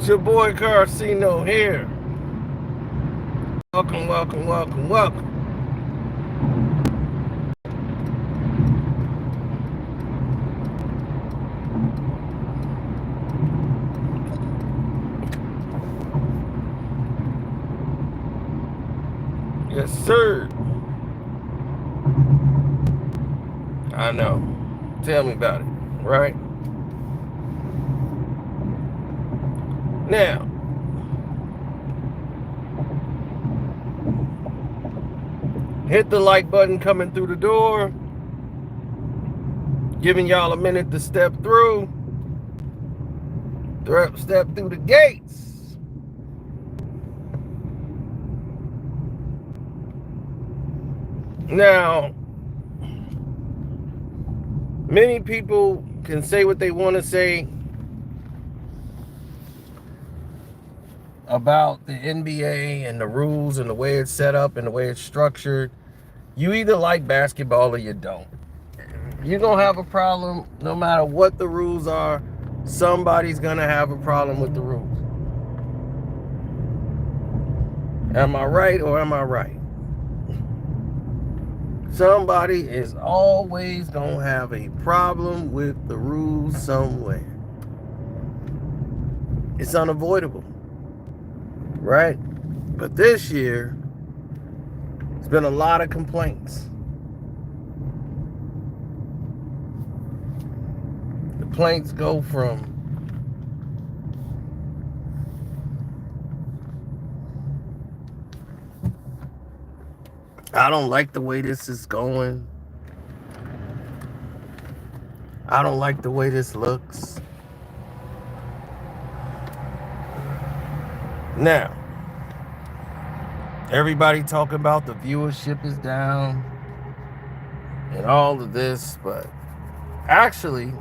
It's your boy Carcino here. Welcome, welcome, welcome, welcome. Yes, sir. I know. Tell me about it, right? Now, hit the like button coming through the door. Giving y'all a minute to step through. Step through the gates. Now, many people can say what they want to say about the NBA and the rules and the way it's set up and the way it's structured. You either like basketball or you don't. You're going to have a problem no matter what the rules are. Somebody's going to have a problem with the rules. Am I right or am I right? Somebody is always going to have a problem with the rules somewhere. It's unavoidable, right? But this year, there's been a lot of complaints. The complaints go from I don't like the way this is going. I don't like the way this looks. Now, everybody talking about the viewership is down and all of this, but actually,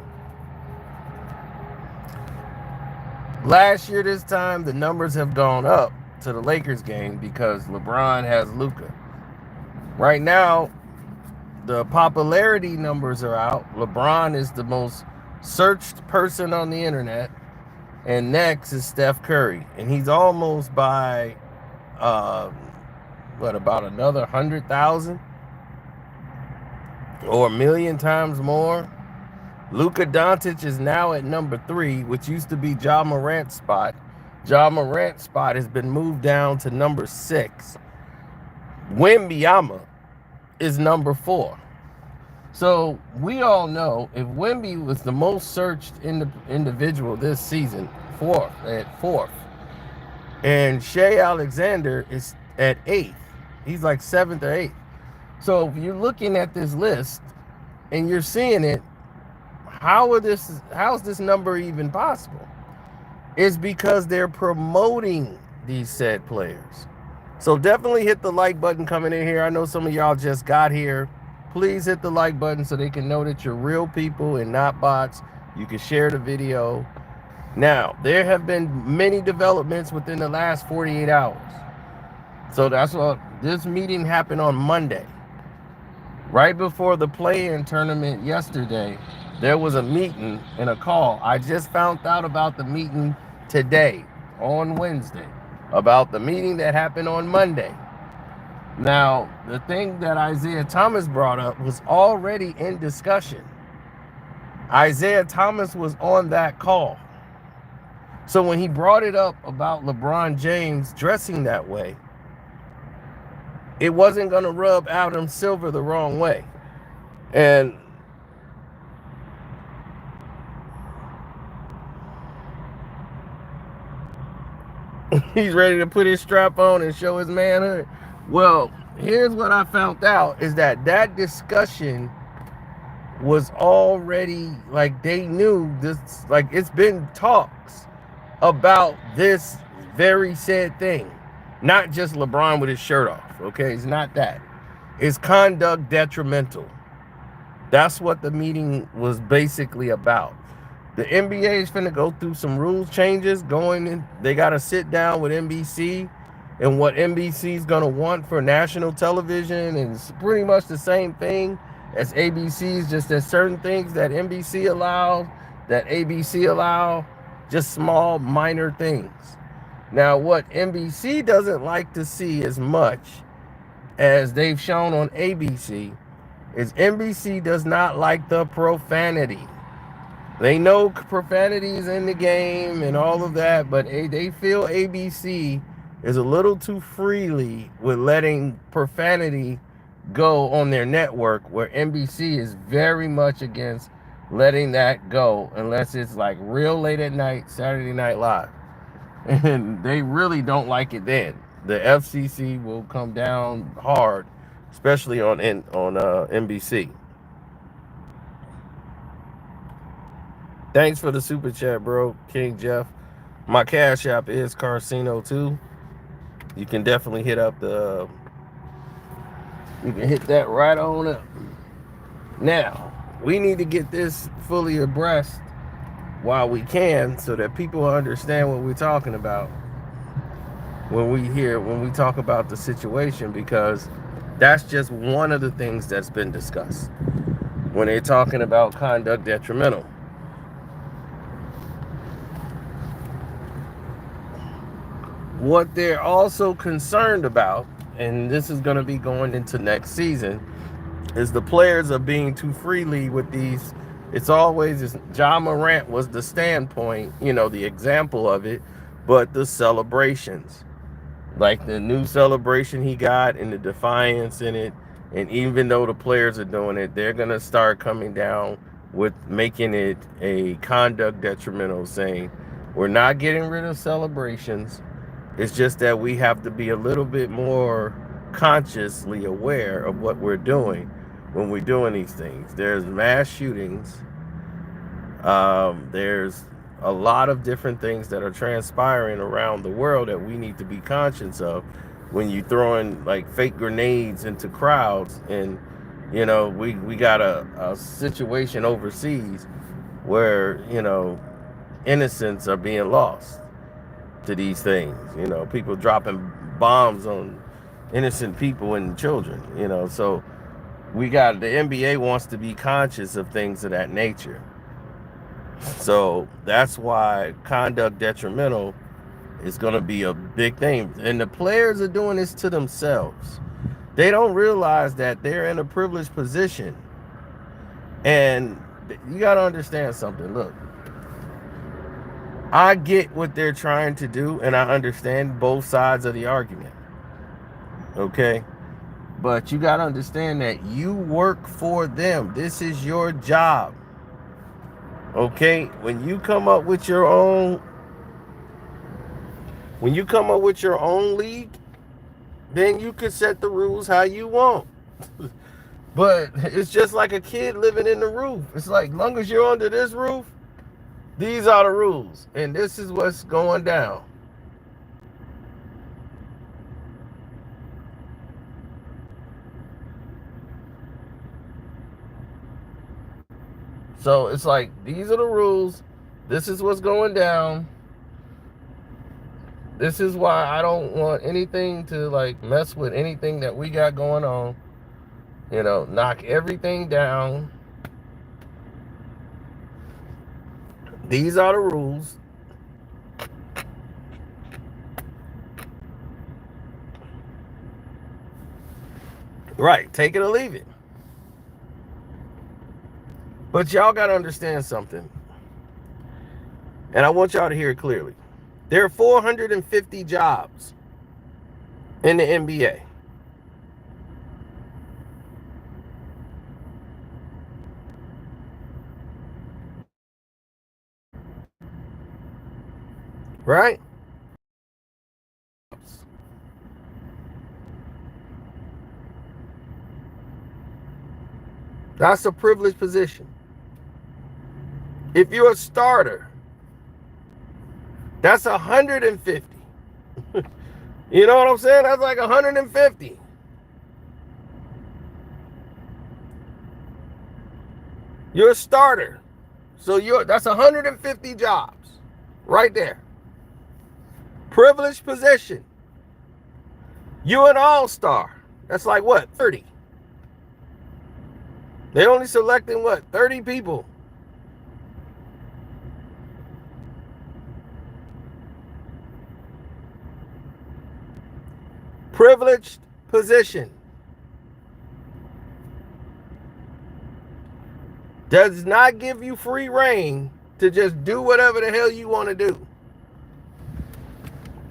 last year this time, the numbers have gone up to the Lakers game because LeBron has Luka. Right now, the popularity numbers are out. LeBron is the most searched person on the internet. And next is Steph Curry. And he's almost by, about another 100,000? Or a million times more. Luka Doncic is now at number 3, which used to be Ja Morant's spot. Ja Morant's spot has been moved down to number 6. Wembanyama is number 4. So we all know if Wemby was the most searched individual this season, fourth, and Shea Alexander is at 8th. He's like 7th or 8th. So if you're looking at this list and you're seeing it, how's this number even possible? It's because they're promoting these said players. So definitely hit the like button coming in here. I know some of y'all just got here. Please hit the like button so they can know that you're real people and not bots. You can share the video. Now, there have been many developments within the last 48 hours. So that's what this meeting happened on Monday. Right before the play-in tournament yesterday, there was a meeting and a call. I just found out about the meeting today, on Wednesday, about the meeting that happened on Monday. Now, the thing that Isaiah Thomas brought up was already in discussion. Isaiah Thomas was on that call. So when he brought it up about LeBron James dressing that way, it wasn't going to rub Adam Silver the wrong way. And he's ready to put his strap on and show his manhood. Well, here's what I found out is that discussion was already, like, they knew this, like, it's been talks about this very said thing. Not just LeBron with his shirt off, okay? It's not that. It's conduct detrimental. That's what the meeting was basically about. The NBA is finna go through some rules changes going in. They got to sit down with NBC and what NBC is going to want for national television. And it's pretty much the same thing as ABC's, just there's certain things that NBC allows, that ABC allow. just small, minor things. Now, what NBC doesn't like to see as much as they've shown on ABC is NBC does not like the profanity. They know profanity is in the game and all of that, but they feel ABC is a little too freely with letting profanity go on their network, where NBC is very much against letting that go unless it's like real late at night, Saturday Night Live. And they really don't like it then. The FCC will come down hard, especially on NBC. Thanks for the super chat, bro, King Jeff. My cash app is Carcino too. You can definitely hit up the. You can hit that right on up. Now, we need to get this fully abreast while we can, so that people understand what we're talking about when we talk about the situation, because that's just one of the things that's been discussed when they're talking about conduct detrimental. What they're also concerned about, and this is going to be going into next season, is the players are being too freely with these. It's always, Ja Morant was the standpoint, the example of it, but the celebrations, like the new celebration he got and the defiance in it, and even though the players are doing it, they're going to start coming down with making it a conduct detrimental, saying we're not getting rid of celebrations. It's just that we have to be a little bit more consciously aware of what we're doing when we're doing these things. There's mass shootings. There's a lot of different things that are transpiring around the world that we need to be conscious of when you throwing like fake grenades into crowds. And, we got a situation overseas where, innocents are being lost to these things, people dropping bombs on innocent people and children, so the NBA wants to be conscious of things of that nature. So that's why conduct detrimental is going to be a big thing. And the players are doing this to themselves. They don't realize that they're in a privileged position. And you got to understand something. Look, I get what they're trying to do, and I understand both sides of the argument. Okay? But you got to understand that you work for them. This is your job. Okay? When you come up with your own league, then you can set the rules how you want. But it's just like a kid living in the roof. It's like, long as you're under this roof, these are the rules, and this is what's going down. So it's like, these are the rules. This is what's going down. This is why I don't want anything to like mess with anything that we got going on. Knock everything down. These are the rules. Right, take it or leave it. But y'all got to understand something. And I want y'all to hear it clearly. There are 450 jobs in the NBA. Right? That's a privileged position. If you're a starter, that's 150. You know what I'm saying? That's like 150. You're a starter. So that's 150 jobs right there. Privileged position. You're an all-star. That's like what? 30. They only selecting what? 30 people. privileged position. Does not give you free reign to just do whatever the hell you want to do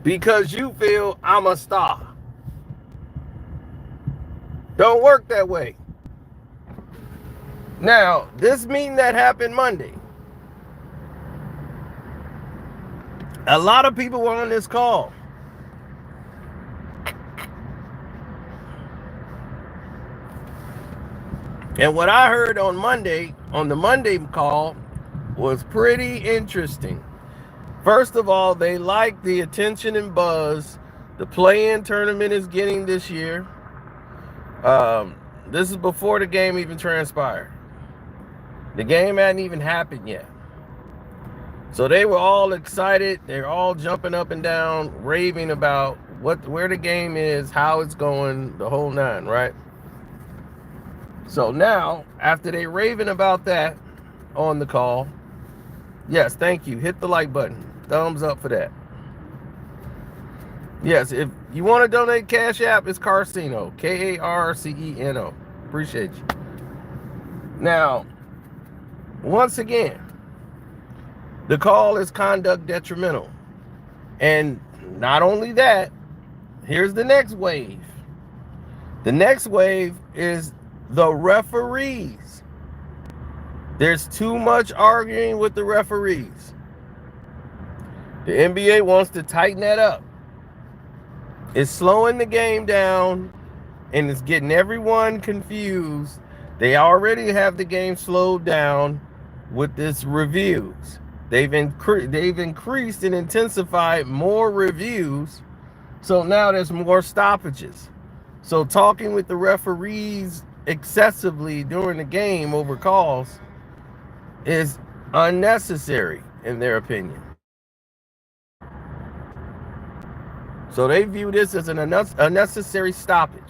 because you feel I'm a star. Don't work that way. Now, this meeting that happened Monday, a lot of people were on this call. And what I heard on Monday, on the Monday call, was pretty interesting. First of all, they like the attention and buzz the play-in tournament is getting this year. This is before the game even transpired. The game hadn't even happened yet. So they were all excited. They're all jumping up and down, raving about where the game is, how it's going, the whole nine, right? So now, after they raving about that on the call, yes, thank you. Hit the like button. Thumbs up for that. Yes, if you want to donate Cash App, it's Carceno. Karceno. Appreciate you. Now, once again, the call is conduct detrimental. And not only that, here's the next wave. The next wave is the referees. There's too much arguing with the referees. The NBA wants to tighten that up. It's slowing the game down and it's getting everyone confused. They already have the game slowed down with this reviews. They've increased and intensified more reviews. So now there's more stoppages. So talking with the referees excessively during the game over calls is unnecessary in their opinion. So they view this as an unnecessary stoppage.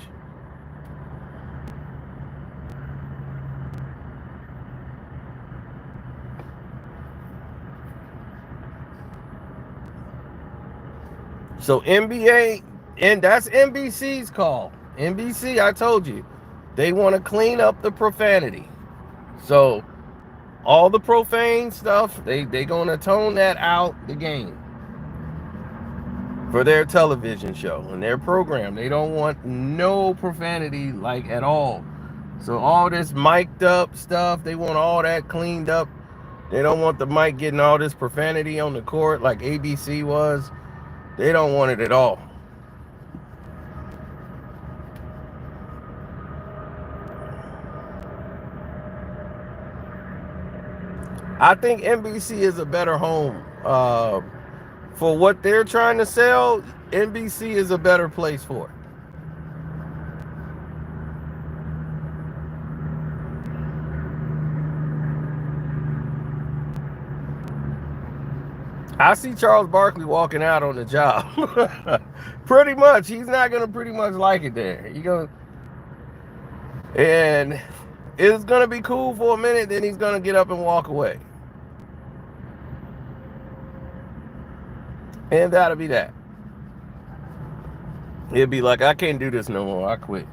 So NBA, and that's NBC's call. NBC, I told you, they want to clean up the profanity. So all the profane stuff, they're going to tone that out the game for their television show and their program. They don't want no profanity like at all. So all this mic'd up stuff, they want all that cleaned up. They don't want the mic getting all this profanity on the court like ABC was. They don't want it at all. I think NBC is a better home. For what they're trying to sell, NBC is a better place for it. I see Charles Barkley walking out on the job. Pretty much. He's not going to pretty much like it there. And it's going to be cool for a minute, then he's going to get up and walk away. And that'll be that. It'll be like, I can't do this no more. I quit.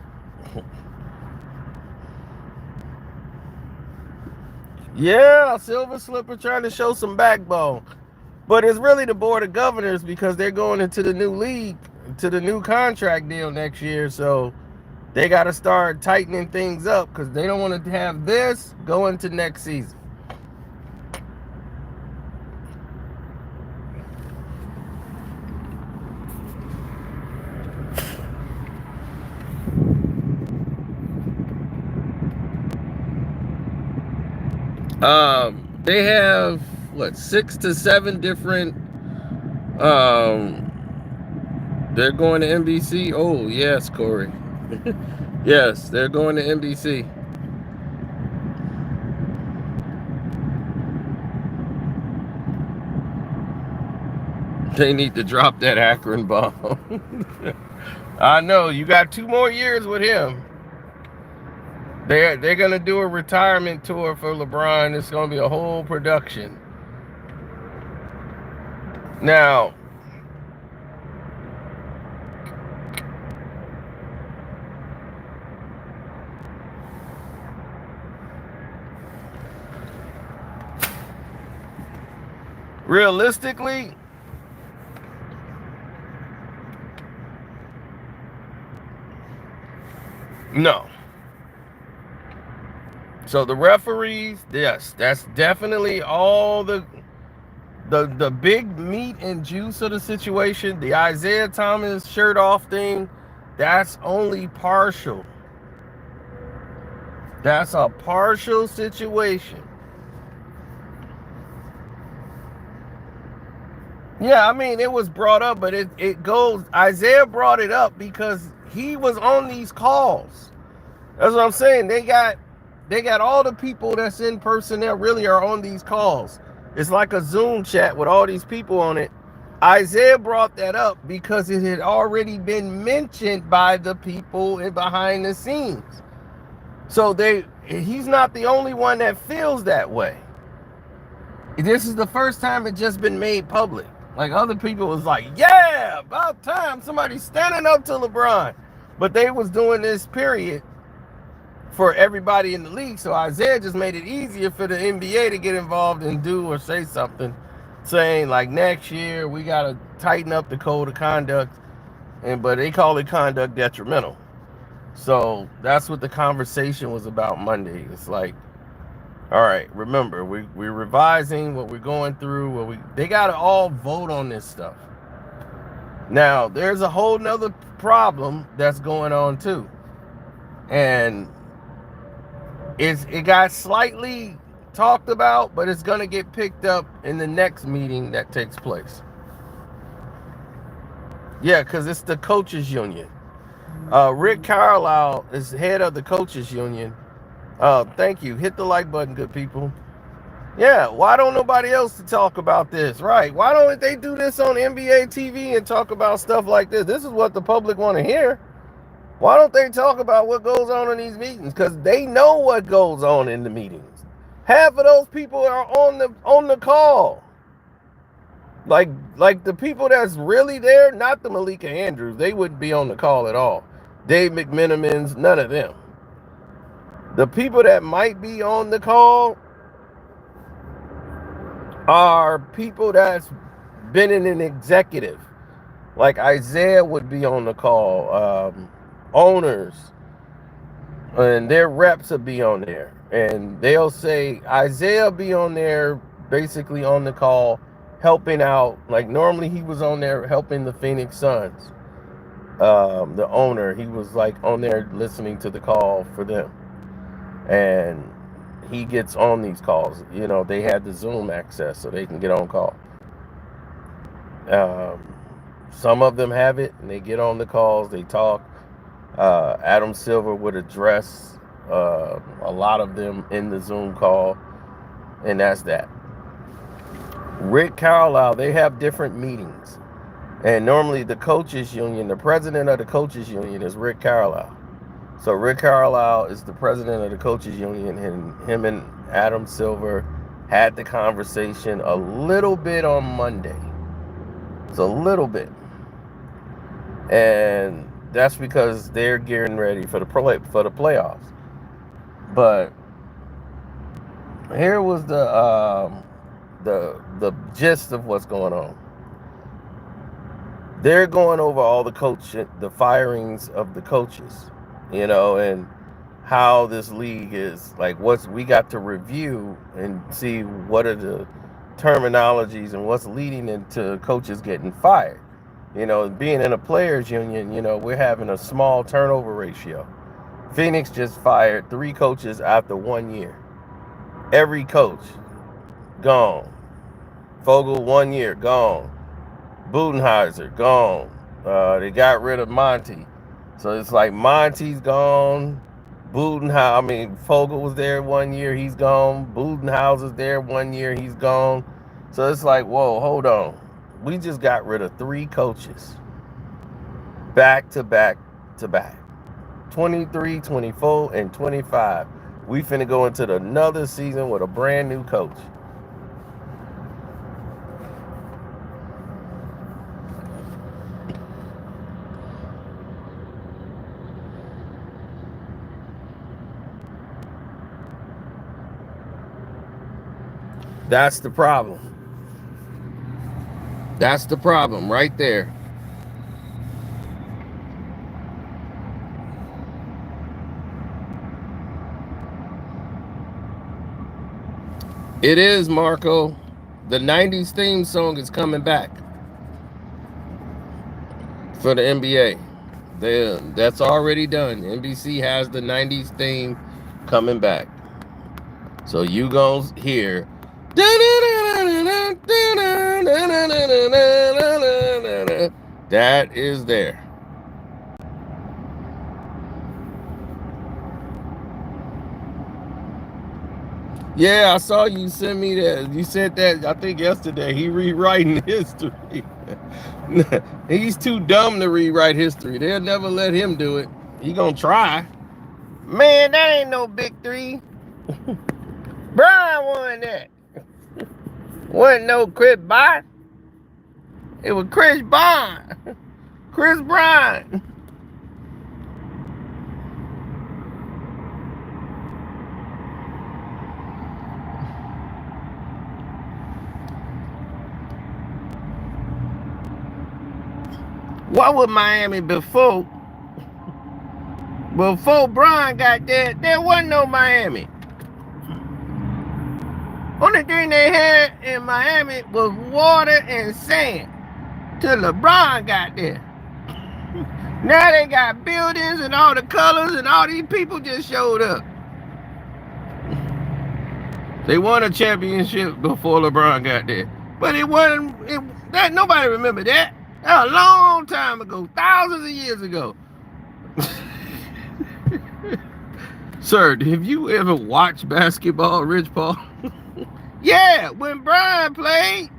Yeah, Silver Slipper trying to show some backbone. But it's really the board of governors because they're going into the new league, to the new contract deal next year. So they got to start tightening things up because they don't want to have this go into next season. They have 6 to 7 different they're going to NBC. Oh yes, Corey. Yes, they're going to NBC. They need to drop that Akron bomb. I know, you got 2 more years with him. They're gonna do a retirement tour for LeBron. It's gonna be a whole production. Now, Realistically, no. So the referees, yes, that's definitely all the big meat and juice of the situation. The Isaiah Thomas shirt off thing, that's only partial. That's a partial situation. Yeah, I mean, it was brought up, but it goes, Isaiah brought it up because he was on these calls. That's what I'm saying. They got all the people that's in person that really are on these calls. It's like a Zoom chat with all these people on it. Isaiah brought that up because it had already been mentioned by the people behind the scenes. So he's not the only one that feels that way. This is the first time it just been made public. Like other people was like, yeah, about time somebody's standing up to LeBron. But they was doing this period for everybody in the league. So Isaiah just made it easier for the NBA to get involved and do or say something, saying like next year we gotta tighten up the code of conduct, but they call it conduct detrimental. So that's what the conversation was about Monday. It's like, all right, remember, we're revising what we're going through. They gotta all vote on this stuff. Now, there's a whole nother problem that's going on too. And it got slightly talked about, but it's gonna get picked up in the next meeting that takes place. Yeah, because it's the coaches union. Rick Carlisle is head of the coaches union. Thank you. Hit the like button, good people. Yeah, why don't nobody else to talk about this? Right. Why don't they do this on NBA TV and talk about stuff like this? This is what the public want to hear. Why don't they talk about what goes on in these meetings? Because they know what goes on in the meetings. Half of those people are on the call. Like the people that's really there, not the Malika Andrews, they wouldn't be on the call at all. Dave McMenamins, none of them. The people that might be on the call are people that's been in an executive. Like Isaiah would be on the call. Owners and their reps will be on there. And they'll say, Isaiah be on there basically on the call helping out. Like normally he was on there helping the Phoenix Suns. The owner, he was like on there listening to the call for them. And he gets on these calls. You know, they had the Zoom access so they can get on call. Some of them have it and they get on the calls, they talk. Adam Silver would address a lot of them in the Zoom call, and that's that. Rick Carlisle, they have different meetings. And normally the coaches union, the president of the coaches union is Rick Carlisle. So Rick Carlisle is the president of the coaches union, and him and Adam Silver had the conversation a little bit on Monday. It's a little bit. And that's because they're getting ready for the playoffs. But here was the gist of what's going on. They're going over all the firings of the coaches, you know, and how this league is like. We got to review and see what are the terminologies and what's leading into coaches getting fired. You know, being in a players union, you know, we're having a small turnover ratio. Phoenix just fired 3 coaches after 1 year. Every coach gone. Vogel 1 year gone. Budenholzer gone. They got rid of Monty, so it's like Monty's gone. Vogel was there 1 year, he's gone. Budenholzer's there 1 year, he's gone. So it's like, whoa, hold on. We just got rid of 3 coaches. Back to back to back. 23, 24, and 25. We finna go into another season with a brand new coach. That's the problem. That's the problem right there. It is, Marco. The 90s theme song is coming back for the NBA. That's already done. NBC has the 90s theme coming back. So you gonna hear that is there. Yeah, I saw you send me that. You said that, I think, yesterday. He rewriting history. He's too dumb to rewrite history. They'll never let him do it. He gonna try. Man, that ain't no big three. Brian won that. Wasn't no Chris Bond. It was Chris Bond. Chris Bryant. What was Miami before? Before Bron got there wasn't no Miami. Only thing they had in Miami was water and sand till LeBron got there. Now they got buildings and all the colors and all these people just showed up. They won a championship before LeBron got there. But it wasn't, that nobody remember that. That was a long time ago, thousands of years ago. Sir, have you ever watched basketball, Rich Paul? Yeah, when Brian played.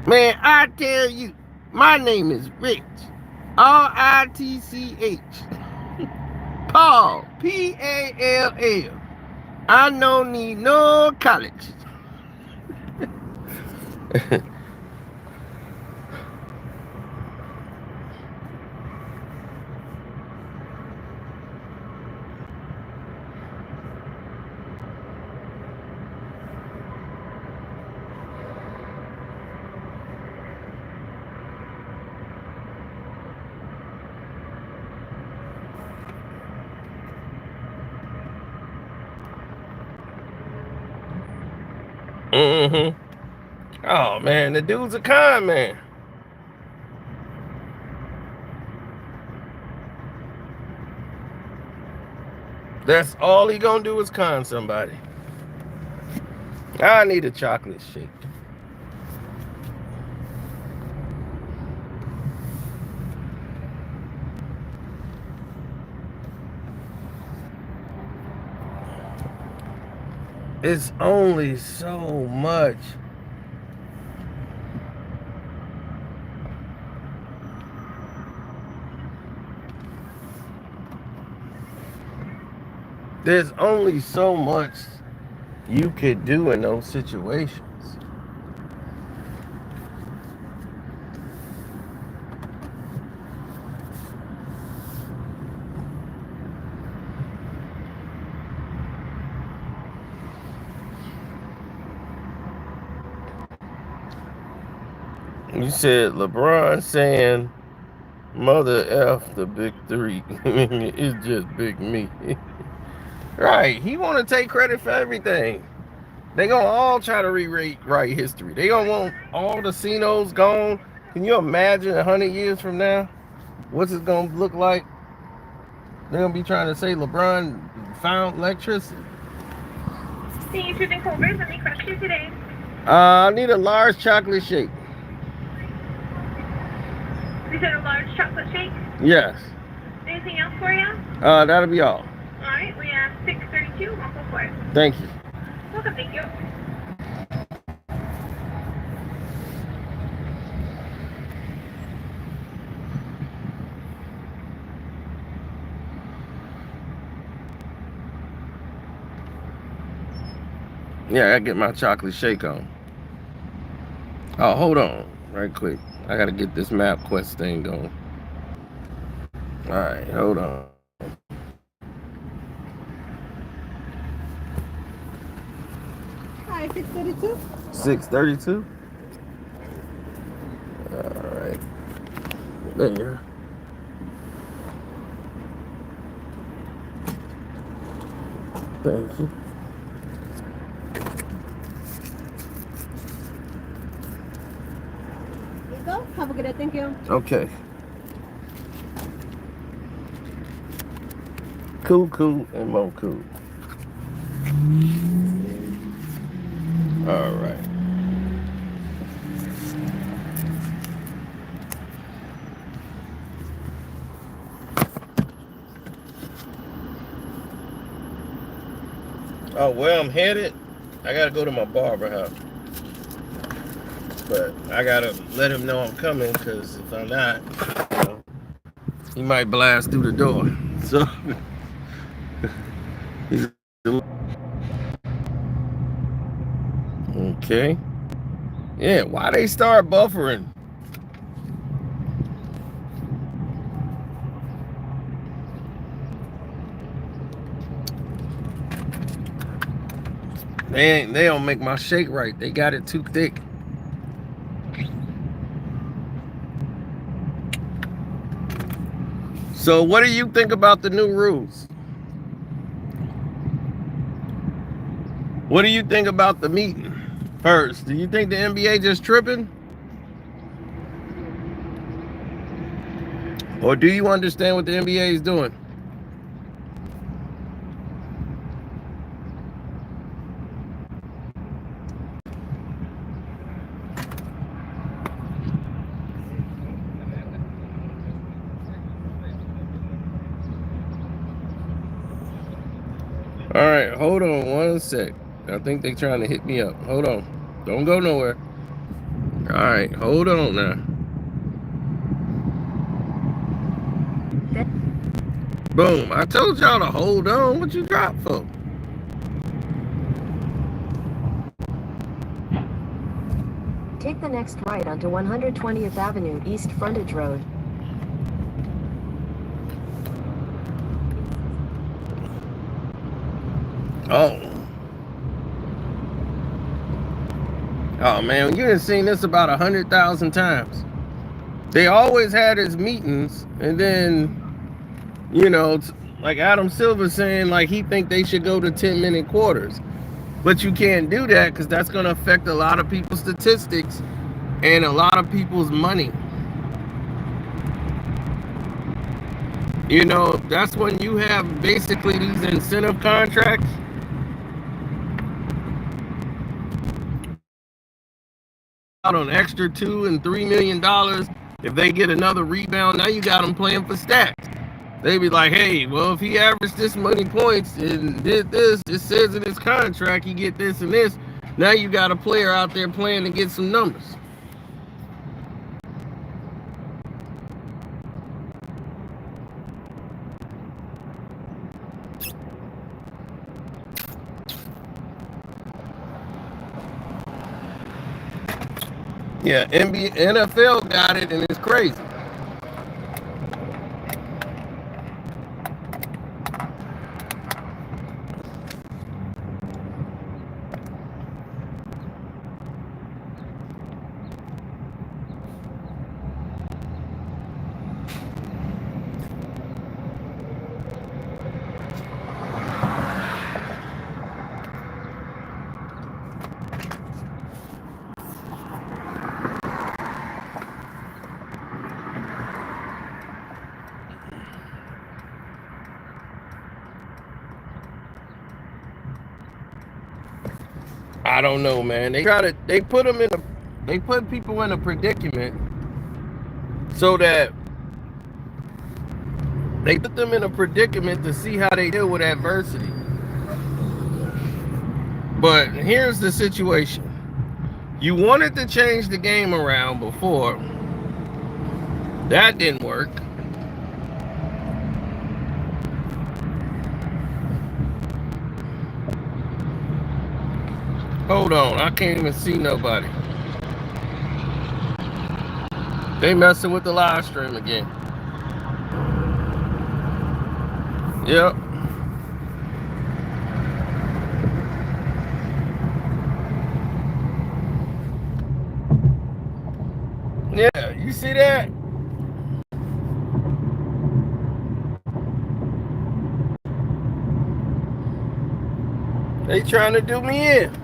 Man, I tell you, my name is Rich. R-I-T-C-H. Paul. P-A-L-L. I don't need no college. Mm-hmm. Oh man, the dude's a con man. That's all he gonna do is con somebody. I need a chocolate shake. It's only so much. There's only so much you could do in those situations. You said LeBron saying mother F the big three. It's just big me. Right. He want to take credit for everything. They gonna all try to rewrite history. They gonna want all the casinos gone. Can you imagine 100 years from now? What's it gonna look like? They're gonna be trying to say LeBron found electricity. Thank you for the Culver's. Let me crush you today. I need a large chocolate shake. You said a large chocolate shake? Yes. Anything else for you? That'll be all. All right, we have 632. I'll go for it. Thank you. Welcome, thank you. Yeah, I gotta get my chocolate shake on. Oh, hold on, right quick. I gotta get this map quest thing going. All right, hold on. Hi, 632. 632. All right. There. Thank you. Here you go. Have a good day. Thank you. Okay. Cool, and more cool. All right. Oh, where I'm headed, I gotta go to my barber house. But I gotta let him know I'm coming, because if I'm not, you know, he might blast through the door. So, okay. Yeah, why they start buffering? They don't make my shake right. They got it too thick. So what do you think about the new rules? What do you think about the meeting? First, do you think the NBA just tripping? Or do you understand what the NBA is doing? All right, hold on one sec. I think they're trying to hit me up. Hold on. Don't go nowhere. All right, hold on now. Boom. I told y'all to hold on. What you drop for? Take the next right onto 120th Avenue East Frontage Road. Oh. Oh man, you done seen this about 100,000 times. They always had his meetings, and then, you know, like Adam Silver saying, like he think they should go to 10-minute quarters, but you can't do that because that's going to affect a lot of people's statistics and a lot of people's money. You know, that's when you have basically these incentive contracts. Out on extra $2 and $3 million if they get another rebound. Now you got them playing for stats. They be like, hey, well, if he averaged this many points and did this, it says in his contract he get this and this. Now you got a player out there playing to get some numbers. Yeah, NFL got it, and it's crazy. I don't know, man. They put people in a predicament so that they put them in a predicament to see how they deal with adversity. But here's the situation. You wanted to change the game around before. That didn't work. Hold on, I can't even see nobody. They messing with the live stream again. Yep. Yeah, you see that? They trying to do me in.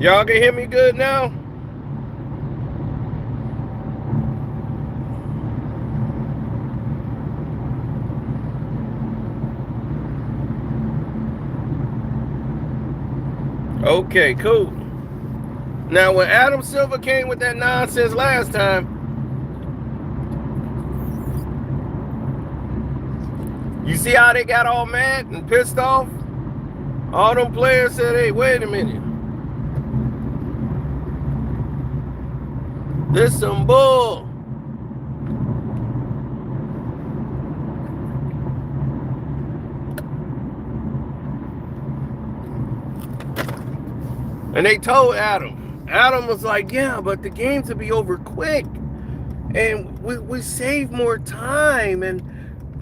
Y'all can hear me good now? Okay, cool. Now, when Adam Silver came with that nonsense last time, you see how they got all mad and pissed off? All them players said, hey, wait a minute. This some bull. And they told Adam. Adam was like, yeah, but the games will be over quick. And we save more time. And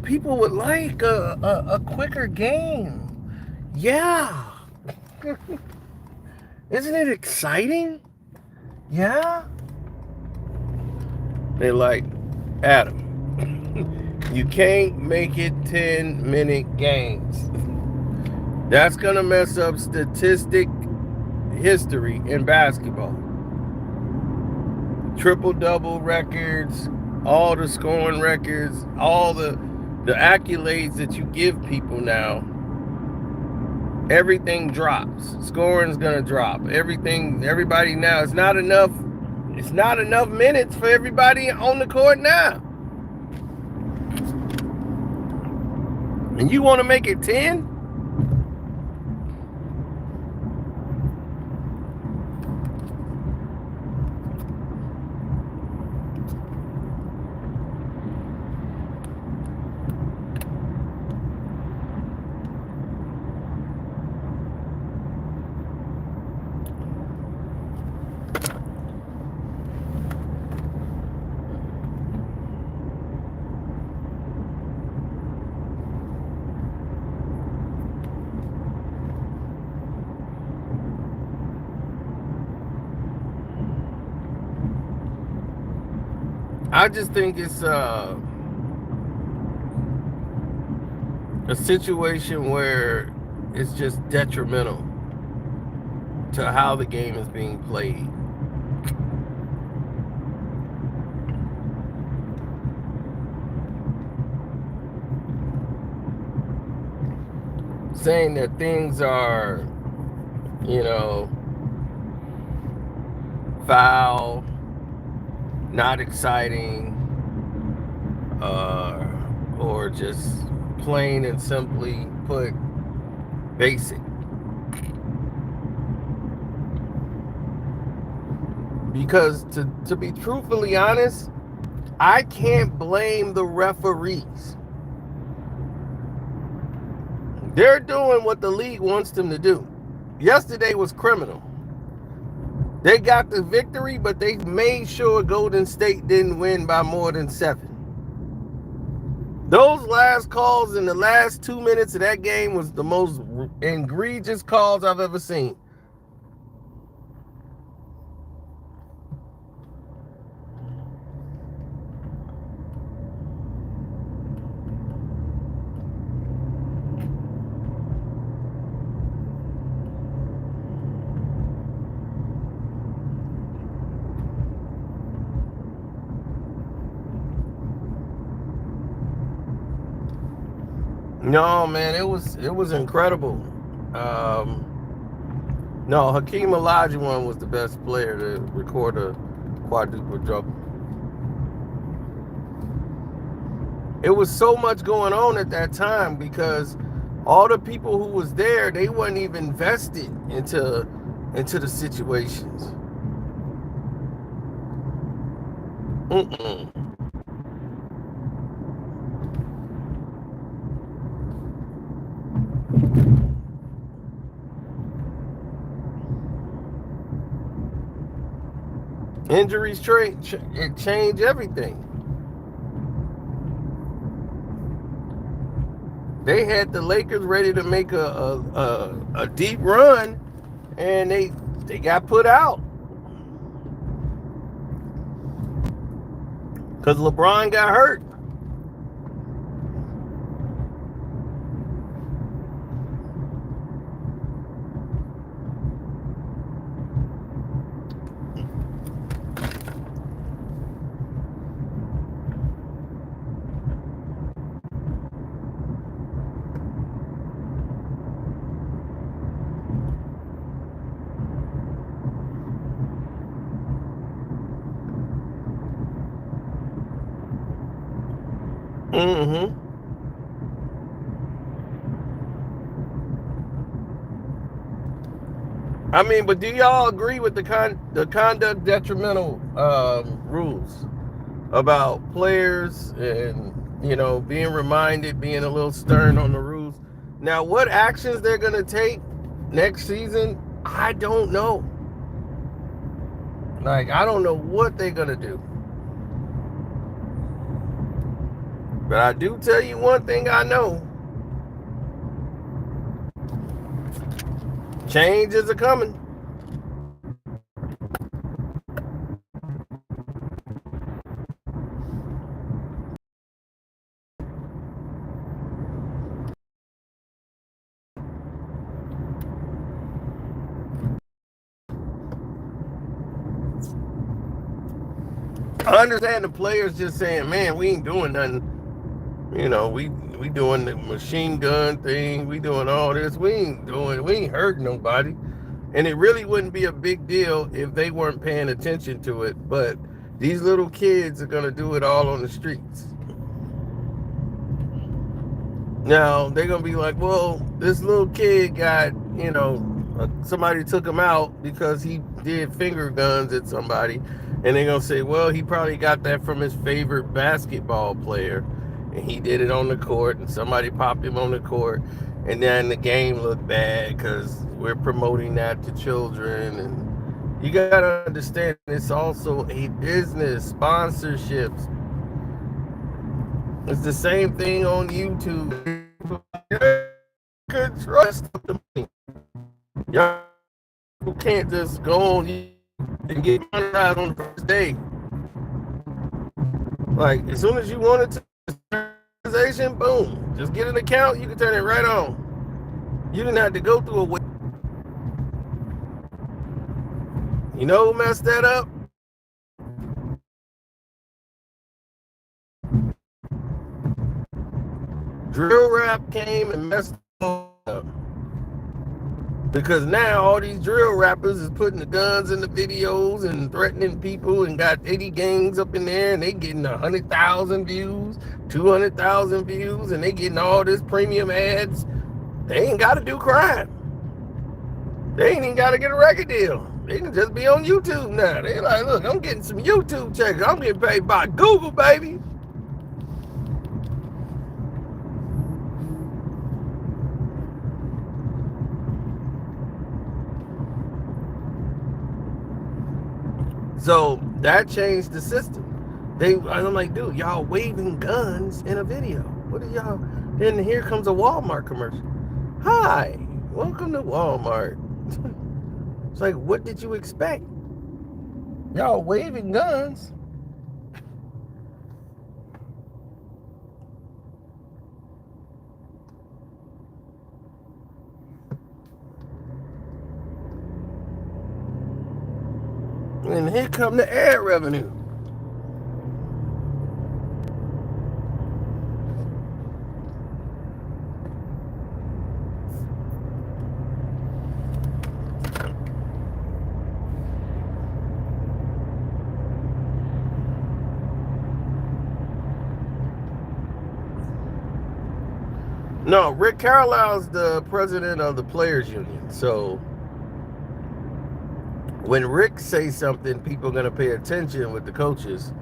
people would like a quicker game. Yeah. Isn't it exciting? Yeah. They're like, Adam, you can't make it 10-minute games. That's going to mess up statistic history in basketball. Triple-double records, all the scoring records, all the accolades that you give people now. Everything drops. Scoring's going to drop. Everybody now, it's not enough minutes for everybody on the court now. And you want to make it 10? I just think it's a situation where it's just detrimental to how the game is being played. Saying that things are, foul, not exciting, or just plain and simply put, basic. Because to be truthfully honest, I can't blame the referees. They're doing what the league wants them to do. Yesterday was criminal. They got the victory, but they made sure Golden State didn't win by more than 7. Those last calls in the last 2 minutes of that game was the most egregious calls I've ever seen. No, man, it was incredible. No, Hakeem Olajuwon was the best player to record a quadruple double. It was so much going on at that time because all the people who was there, they weren't even vested into the situations. Injuries it change everything. They had the Lakers ready to make a deep run, and they got put out because LeBron got hurt. Mm-hmm. I mean, but do y'all agree with the conduct detrimental rules about players and, you know, being reminded, being a little stern on the rules? Now, what actions they're gonna take next season, I don't know. Like, I don't know what they're gonna do. But I do tell you one thing I know. Change is a-coming. I understand the players just saying, man, we ain't doing nothing. You know, we doing the machine gun thing. We doing all this. We ain't hurting nobody. And it really wouldn't be a big deal if they weren't paying attention to it. But these little kids are going to do it all on the streets. Now, they're going to be like, well, this little kid got, you know, somebody took him out because he did finger guns at somebody. And they're going to say, well, he probably got that from his favorite basketball player. And he did it on the court, and somebody popped him on the court. And then the game looked bad because we're promoting that to children. And you got to understand, it's also a business, sponsorships. It's the same thing on YouTube. You could trust them. Y'all can't just go on and get monetized on the first day. Like, as soon as you wanted to, boom, just get an account, you can turn it right on. You didn't have to go through a way. You know who messed that up? Drill rap came and messed up. Because now all these drill rappers is putting the guns in the videos and threatening people and got 80 gangs up in there, and they getting 100,000 views, 200,000 views, and they getting all this premium ads. They ain't got to do crime. They ain't even got to get a record deal. They can just be on YouTube now. They like, look, I'm getting some YouTube checks. I'm getting paid by Google, baby. So that changed the system. I'm like, dude, y'all waving guns in a video. What are y'all? And here comes a Walmart commercial. Hi, welcome to Walmart. It's like, what did you expect? Y'all waving guns. And here come the ad revenue. No, Rick Carlisle's the president of the Players Union. So when Rick says something, people are going to pay attention with the coaches.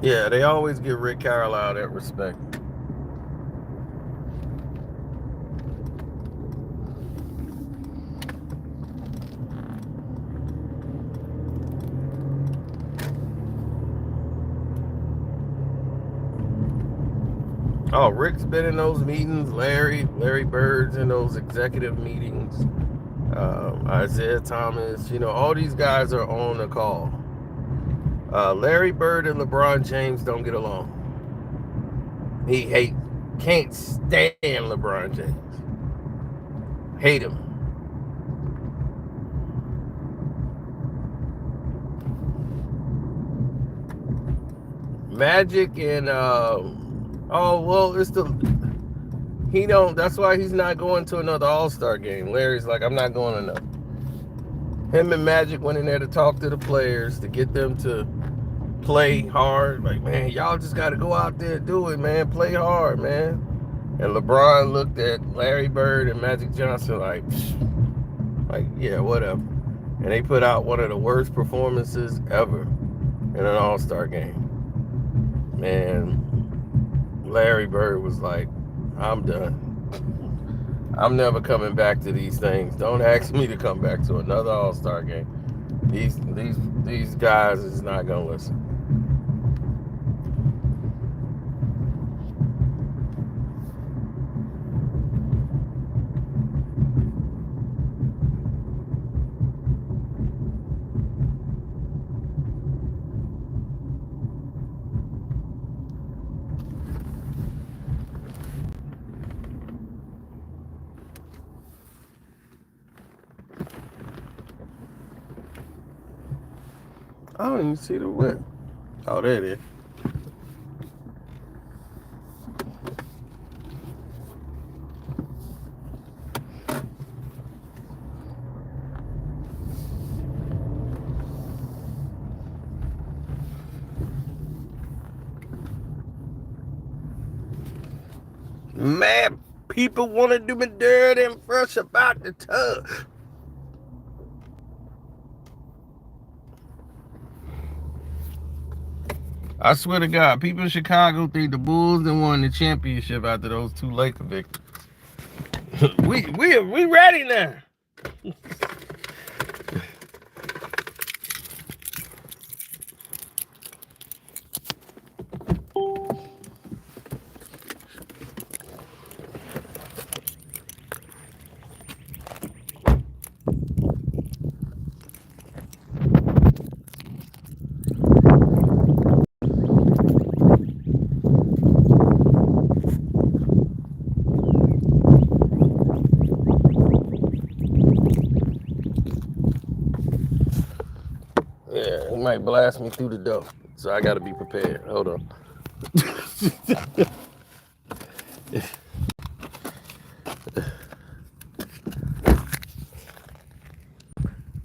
Yeah, they always give Rick Carlisle that respect. Oh, Rick's been in those meetings. Larry Bird's in those executive meetings. Isaiah Thomas, all these guys are on the call. Larry Bird and LeBron James don't get along. Can't stand LeBron James. Hate him. Magic and that's why he's not going to another All-Star game. Larry's like, I'm not going enough. Him and Magic went in there to talk to the players, to get them to play hard. Like, man, y'all just got to go out there and do it, man. Play hard, man. And LeBron looked at Larry Bird and Magic Johnson like, yeah, whatever. And they put out one of the worst performances ever in an All-Star game. Man, Larry Bird was like, I'm done. I'm never coming back to these things. Don't ask me to come back to another All-Star game. These guys is not gonna listen. I don't even see the whip. Oh, there it is. Man, people want to do me dirty and fresh about the tub. I swear to God, people in Chicago think the Bulls done won the championship after those two Laker victories. we ready now. Yeah, he might blast me through the door, so I gotta be prepared. Hold on.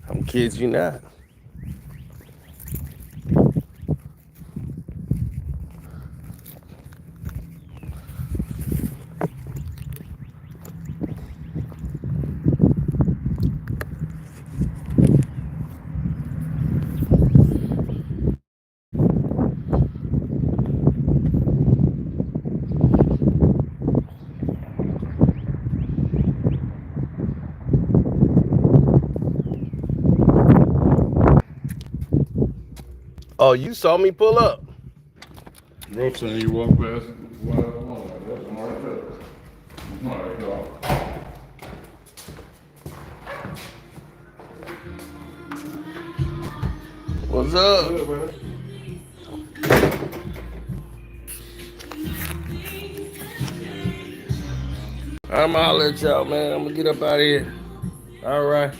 I'm kids you not. Oh, you saw me pull up. Bro, son, you walk past. That's my dog. What's up? I'm gonna holler at y'all, man. I'm gonna get up out of here. All right.